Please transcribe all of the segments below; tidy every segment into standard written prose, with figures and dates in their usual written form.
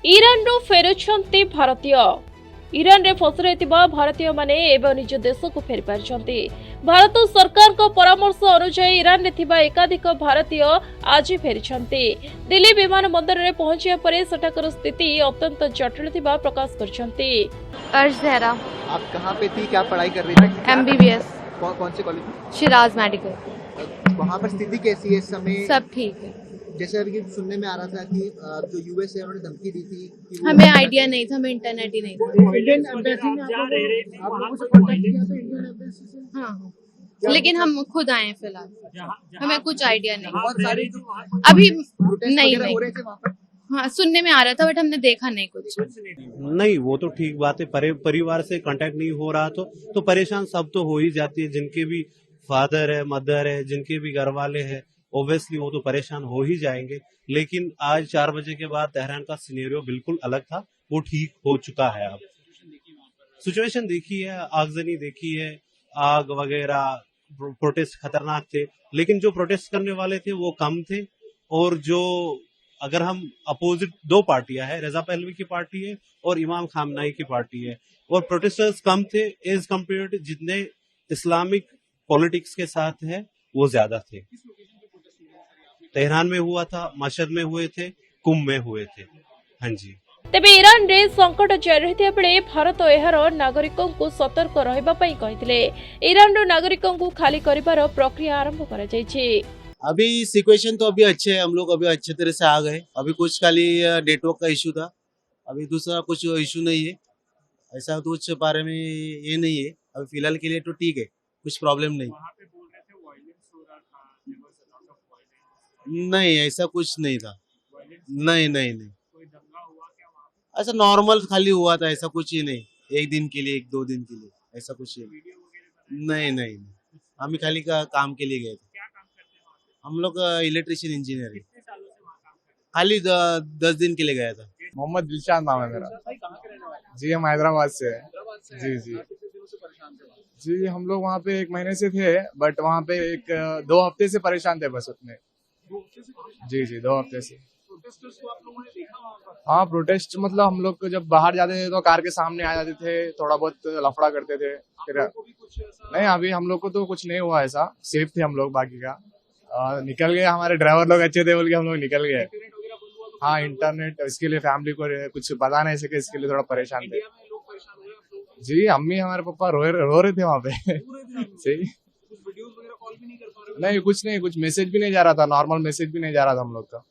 Iran रू फेरुछंती भारतीय Iran रे फसी रहितिबा भारतीय माने एवं निज देश को फेरी पारिछंती। भारत सरकार को परामर्श अनुसार ईरान रे थिबा एकाधिक भारतीय आज फेरिछंती। दिल्ली विमान बंदर रे पहुंचिया परे सटाकर स्थिति अत्यंत जटिल थिबा प्रकाश करछंती। अर्श जहरा। आप कहाँ पे थी, क्या पढ़ाई कर रही थी? MBBS कौन से कॉलेज में? शिराज मेडिकल। वहाँ पर स्थिति कैसी है इस समय? सब ठीक है। जैसे अभी सुनने में आ रहा था कि जो यूएस है उन्होंने धमकी दी थी कि हमें आइडिया नहीं था, हमें इंटरनेट ही नहीं था। इंडियन एम्बेसी में आप लोगों से कांटेक्ट किया था इंडियन एम्बेसी से? हाँ, लेकिन हम खुद आए हैं फिलहाल, हमें कुछ आइडिया नहीं बहुत सारे अभी। प्रोटेस्ट नहीं वगैरह नहीं, हो रहे थे वहाँ पर। हाँ सुनने में आ रहा था बट हमने देखा नहीं कुछ। नहीं, वो तो ठीक बात है। परिवार से कांटेक्ट नहीं हो रहा तो परेशान सब तो हो ही जाती है। जिनके भी फादर है, मदर है, जिनके भी घर वाले हैं, ऑब्वियसली वो तो परेशान हो ही जाएंगे। लेकिन आज 4 बजे के बाद तेहरान का सिनेरियो बिल्कुल अलग था, वो ठीक हो चुका है। अब सिचुएशन देखी है, आगजनी देखी है, आग वगैरह, प्रोटेस्ट खतरनाक थे। लेकिन जो प्रोटेस्ट करने वाले थे वो कम थे। और जो अगर हम अपोजिट 2 पार्टियां है, रजा पहलवी की पार्टी है और इमाम खामनाई की पार्टी है, और प्रोटेस्टर्स कम थे एज कम्पेयर टू जितने इस्लामिक पॉलिटिक्स के साथ है वो ज्यादा थे। तेहरान में हुआ था, मशहद में हुए थे, कुंभ में हुए थे। हाँ जी। तेबे ईरान रे संकट जारी रहिथिया बेले भारत एहार नागरिकों को सतर्क रहिबा पई कहिथिले। ईरान रो नागरिकों को खाली करिबार प्रक्रिया आरंभ करा जायछि। अभी सिचुएशन तो अभी अच्छे है, हम लोग अभी अच्छे तरह से आ गए। अभी कुछ खाली नेटवर्क का इशू था, अभी दूसरा कुछ इशू नहीं है। ऐसा तो कुछ बारे में ये नहीं है। अभी फिलहाल के लिए तो ठीक है, कुछ प्रॉब्लम नहीं। नहीं, ऐसा कुछ नहीं था। नहीं नहीं नहीं, ऐसा नॉर्मल खाली हुआ था, ऐसा कुछ ही नहीं। 1 दिन के लिए, 1-2 दिन के लिए, ऐसा कुछ ही नहीं। नहीं, हम खाली काम के लिए गए थे। हम लोग इलेक्ट्रिशियन इंजीनियर है। खाली 10 दिन के लिए गया था। मोहम्मद दिलशाद नाम है मेरा। जी हम हैदराबाद से है। जी जी हम लोग वहाँ पे 1 महीने से थे, बट वहाँ पे 2 हफ्ते से परेशान थे बस उतने। जी 2 हफ्ते से। हाँ, प्रोटेस्ट मतलब हम लोग जब बाहर जाते थे तो कार के सामने आ जाते थे, थोड़ा बहुत लफड़ा करते थे। फिर नहीं, अभी हम लोग को तो कुछ नहीं हुआ, ऐसा सेफ थे हम लोग। बाकी का निकल गए, हमारे ड्राइवर लोग अच्छे थे बोल के हम लोग निकल गए। हाँ, इंटरनेट इसके लिए फैमिली को कुछ बता नहीं सके, इसके लिए थोड़ा परेशान थे। जी अम्मी हमारे पापा रो रहे थे वहाँ पे। सही नहीं, कुछ मैसेज भी नहीं जा रहा था, नॉर्मल मैसेज भी नहीं जा रहा था हम लोग का।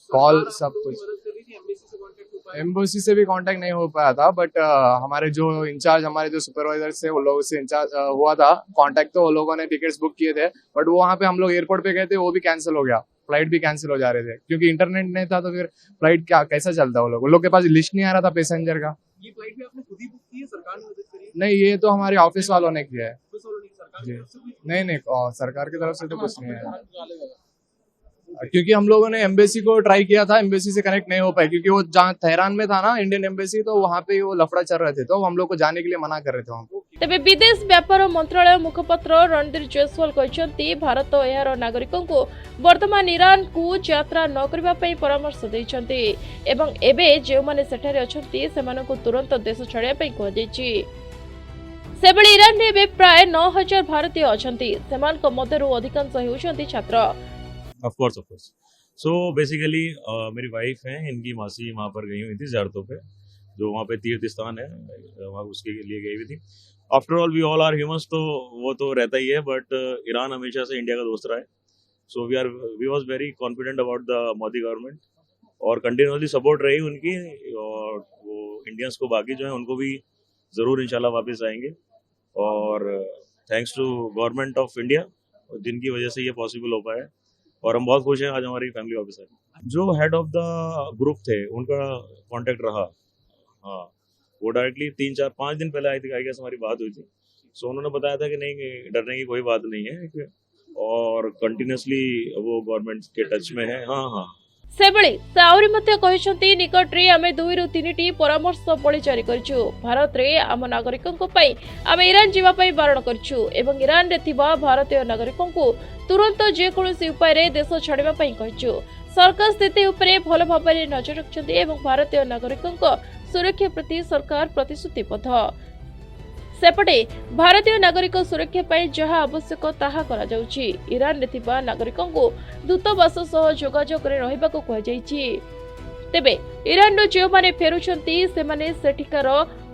कॉल सब कुछ एम्बेसी से भी कांटेक्ट नहीं हो पाया था, बट हमारे जो इंचार्ज, हमारे जो सुपरवाइजर से, वो लोगों से इंचार्ज हुआ था कांटेक्ट। तो वो लोगों ने टिकट्स बुक किए थे, बट वो वहाँ पे हम लोग एयरपोर्ट पे गए थे, वो भी कैंसिल हो गया। फ्लाइट भी कैंसिल हो जा रहे थे क्योंकि इंटरनेट नहीं था। तो फिर फ्लाइट कैसा चलता, वो लोग के पास लिस्ट नहीं आ रहा था पैसेंजर का। ये फ्लाइट भी आपने खुद ही बुक की है, सरकार ने मदद करी है? नहीं, ये तो हमारे ऑफिस वालों ने किया है। जी नहीं, सरकार की तरफ से तो कुछ नहीं है, क्योंकि हम लोगों ने एम्बेसी को ट्राई किया था, एम्बेसी से कनेक्ट नहीं हो पाए, क्योंकि वो जहाँ तेहरान में था ना इंडियन एम्बेसी, तो वहाँ पे वो लफड़ा चल रहे थे, तो हम लोग को जाने के लिए मना कर रहे थे हम। तेबे विदेश व्यापार मंत्रालय मुखपत्र रणधीर जयसवाल कहते भारत एहार नागरिकों को वर्तमान ईरान को यात्रा न करबा पई परामर्श दैछंती एवं एबे जे माने सेठारे अछंती सेमानकु तुरंत देश छाड़िया पई कहै दैछि। सेबळे ईरान रे बे प्राय 9000 भारतीय अछंती, सेमानक मध्यरु अधिकांश हेउछंती छात्र। ऑफ कोर्स सो बेसिकली मेरी वाइफ है, इनकी मासी वहाँ पर गई हुई थी ज़ियारतों पे, जो वहाँ पे तीर्थ स्थान है, वहाँ उसके लिए गई हुई थी। After all we all are humans, तो वो तो रहता ही है, बट ईरान हमेशा से इंडिया का दोस्त रहा है। So we was very confident about the Modi government, और कंटिन्यूसली सपोर्ट रही उनकी। और वो इंडियंस को बाकी जो है उनको भी ज़रूर इंशाल्लाह वापस आएंगे, और thanks to government of India जिनकी वजह से ये पॉसिबल हो पाया, और हम बहुत खुश हैं आज हमारी फैमिली वापस आई। जो हेड ऑफ द ग्रुप थे उनका कांटेक्ट रहा। हाँ, वो डायरेक्टली 3-4-5 दिन पहले आई थी, आई गेस हमारी बात हुई थी। सो उन्होंने बताया था कि नहीं, डरने की कोई बात नहीं है, और कंटिन्यूसली वो गवर्नमेंट के टच में है। हाँ सेबळे से आउरी मध्य कहिसंती निकट रे आमे 2-3 परामर्श पढ़ी जारी करछु। भारत रे आम नागरिकों पई आमे ईरान जीवा पई बारण करछु एवं ईरान रे थिबा भारतीय नागरिकों को तुरंत जे कोनोसी उपाय रे देश छाड़िबा पई कहछु। सरकार स्थिति उपरे भल भाव नजर रखिछन्ति एवं भारतीय नागरिकଙ୍କ सुरक्षा प्रति सरकार प्रतिश्रुतिबद्ध। सेपटे भारतीय नागरिक सुरक्षा ପାଇଁ ଯାହା ଆବଶ୍ୟକ ତାହା କରାଯାଉଛି। ଇରାନରେ ଥିବା ନାଗରିକଙ୍କୁ ଦୂତାବାସ ସହ ଯୋଗାଯୋଗରେ ରହିବାକୁ କୁହାଯାଇଛି। ତେବେ ଇରାନରୁ ଯେଉଁମାନେ ଫେରୁଛନ୍ତି ସେମାନେ ସେଠିକାର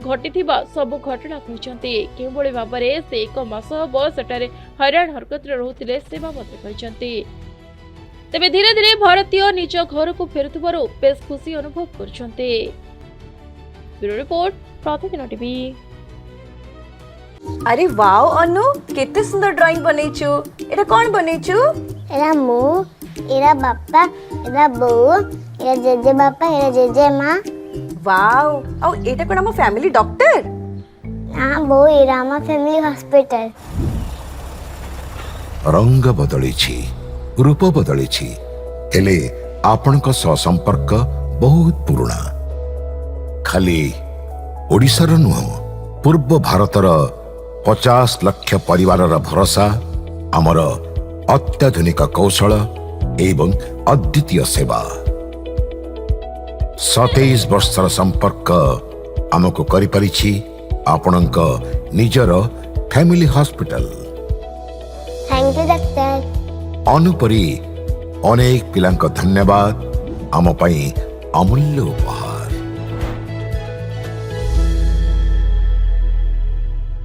ଘଟିଥିବା ସବୁ ଘଟଣା କହିଛନ୍ତି। କେଉଁଭଳି ଭାବରେ ସେ 1 ମାସ ହେବ ସେଠାରେ ହଇରାଣ ହରକତରେ ରହୁଥିଲେ ସେ ବାବଦରେ କହିଛନ୍ତି। ତେବେ ଧୀରେ ଧୀରେ ଭାରତୀୟ ନିଜ ଘରକୁ ଫେରୁଥିବାରୁ ବେଶ୍ ଖୁସି ଅନୁଭବ କରୁଛନ୍ତି। ब्यूरो रिपोर्ट प्रतिदिन टीवी। अरे वाओ अनु केते सुंदर ड्राइंग बनैछु। एटा कोन बनैछु? एरा मु, एरा बापा, एरा बो, एरा जेजे बापा, एरा जेजे माँ। वाओ औ एटा कोन हम फैमिली डॉक्टर? हां बो एरा हम फैमिली हॉस्पिटल। रंग बदलिछि, रूप बदलिछि, हेले आपनक सह संपर्क बहुत पुराना। खाली ओडिशार नुह पूर्व भारतर 50 लाख परिवार भरोसा आमर अत्याधुनिक कौशल एवं अद्वितीय सेवा। 27 वर्षर संपर्क आमको करि परिछि आपनक निजर family hospital. Thank you doctor. अनुपरी अनेक पिलांक धन्यवाद आम पई अमूल्य उपहार।